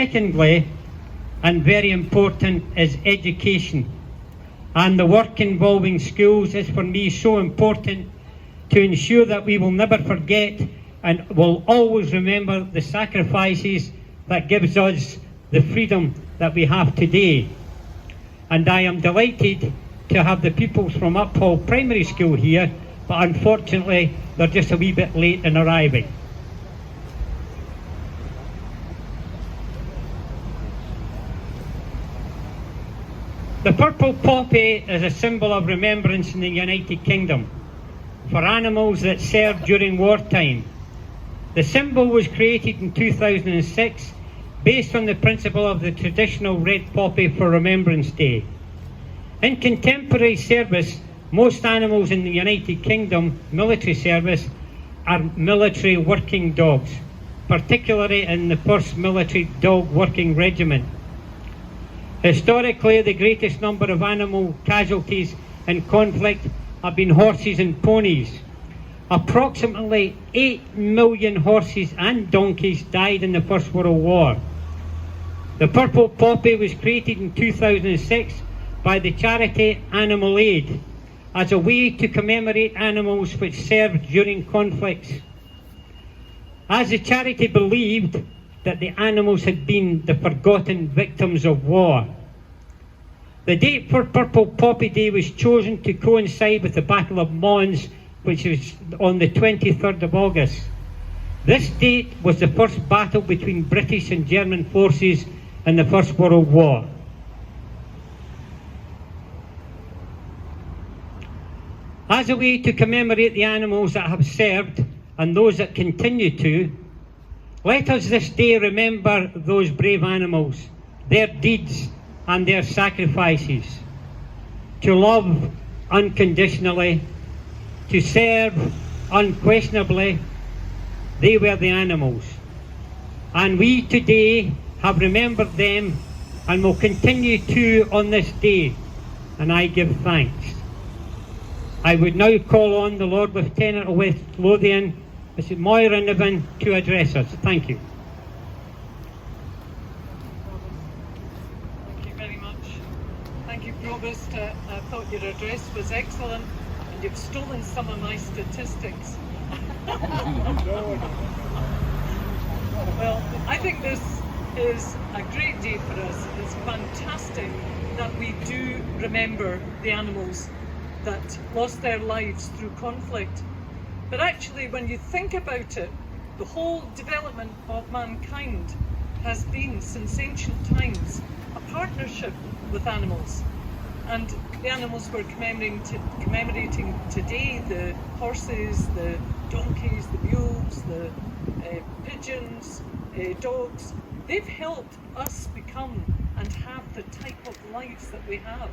Secondly, and very important, is education. And the work involving schools is for me so important to ensure that we will never forget and will always remember the sacrifices that gives us the freedom that we have today. And I am delighted to have the pupils from Uphall Primary School here, but unfortunately they're just a wee bit late in arriving. The purple poppy is a symbol of remembrance in the United Kingdom for animals that served during wartime. The symbol was created in 2006 based on the principle of the traditional red poppy for Remembrance Day. In contemporary service, most animals in the United Kingdom military service are military working dogs, particularly in the 1st Military Dog Working Regiment. Historically, the greatest number of animal casualties in conflict have been horses and ponies. Approximately 8 million horses and donkeys died in the First World War. The purple poppy was created in 2006 by the charity Animal Aid as a way to commemorate animals which served during conflicts, as the charity believed that the animals had been the forgotten victims of war. The date for Purple Poppy Day was chosen to coincide with the Battle of Mons, which was on the 23rd of August. This date was the first battle between British and German forces in the First World War. As a way to commemorate the animals that have served and those that continue to, let us this day remember those brave animals, their deeds and their sacrifices, to love unconditionally, to serve unquestionably. They were the animals. And we today have remembered them and will continue to on this day, and I give thanks. I would now call on the Lord Lieutenant of West Lothian, Mrs. Moira Niven, to address us. Thank you. Thank you very much. Thank you, Provost. I thought your address was excellent, and you've stolen some of my statistics. Well, I think this is a great day for us. It's fantastic that we do remember the animals that lost their lives through conflict. But actually, when you think about it, the whole development of mankind has been, since ancient times, a partnership with animals. And the animals we're commemorating today, the horses, the donkeys, the mules, the pigeons, dogs, they've helped us become and have the type of lives that we have.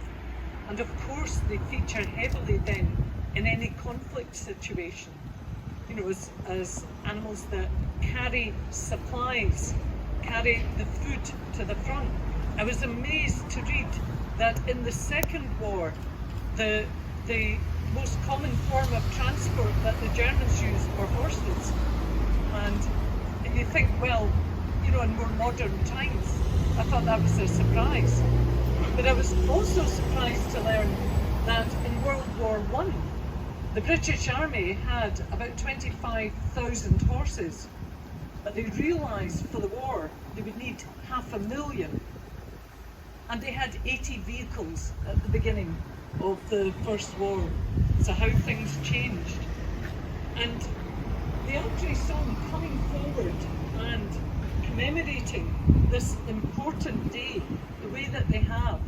And of course they feature heavily then in any conflict situation, you know, as animals that carry supplies, carry the food to the front. I was amazed to read that in the Second War, the most common form of transport that the Germans used were horses. And you think, well, you know, in more modern times, I thought that was a surprise. But I was also surprised to learn that in World War I, the British Army had about 25,000 horses, but they realised for the war they would need 500,000. And they had 80 vehicles at the beginning of the First War. So how things changed. And the Ancre Somme coming forward and commemorating this important day the way that they have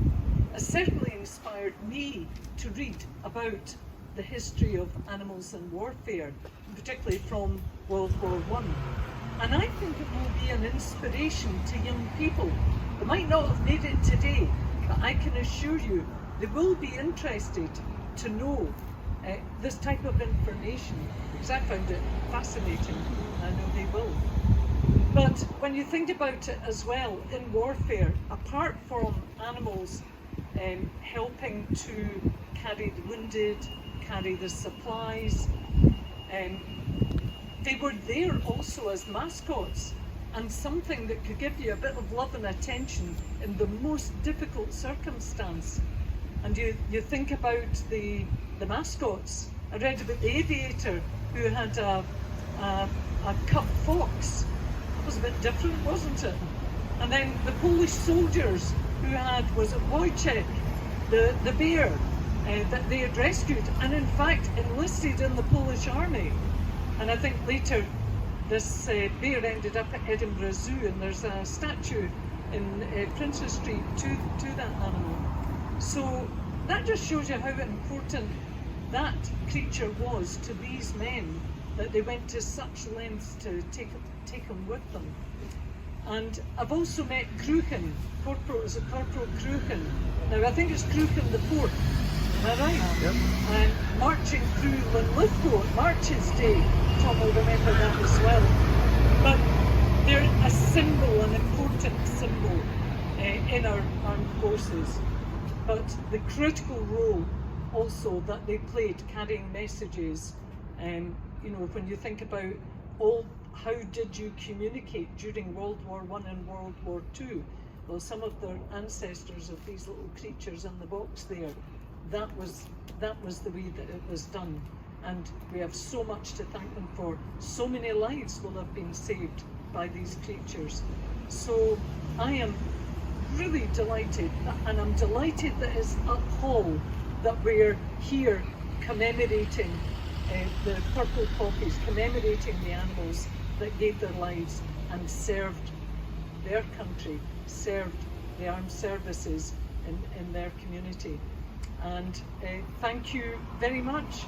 has certainly inspired me to read about the history of animals and warfare, particularly from World War I. And I think it will be an inspiration to young people. They might not have made it today, but I can assure you they will be interested to know this type of information, because I found it fascinating, and I know they will. But when you think about it as well, in warfare, apart from animals helping to carry the wounded, carry the supplies, they were there also as mascots. and something that could give you a bit of love and attention in the most difficult circumstance. And you think about the mascots. I read about the aviator who had a cub fox. That was a bit different, wasn't it? And then the Polish soldiers who had, was it Wojciech, the bear that they had rescued, and in fact enlisted in the Polish army. And I think later this bear ended up at Edinburgh Zoo, and there's a statue in Princes Street to that animal. So that just shows you how important that creature was to these men, that they went to such lengths to take him with them. And I've also met Cruachan, Corporal Cruachan. Now I think it's Cruachan the 4th, am I right? Yep. And marching through Linlithgow at Marches Day. Tom will remember that as well. But they're a symbol, an important symbol in our armed forces. But the critical role also that they played carrying messages, you know, when you think about how did you communicate during World War I and World War II? Well, some of their ancestors of these little creatures in the box there, that was the way that it was done. And we have so much to thank them for. So many lives will have been saved by these creatures. So I am really delighted, and I'm delighted that it's Uphall that we're here commemorating the purple poppies, commemorating the animals that gave their lives and served their country, served the armed services in their community. And thank you very much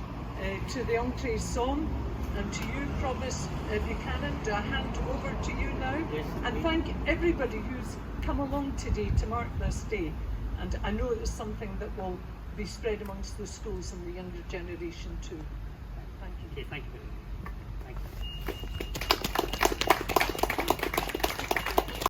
to the Ancre Somme, and to you, Provost Buchanan. Do I hand over to you now? Yes, and thank everybody who's come along today to mark this day. And I know it's something that will be spread amongst the schools and the younger generation too. Thank you. Okay, thank you very much. Thank you.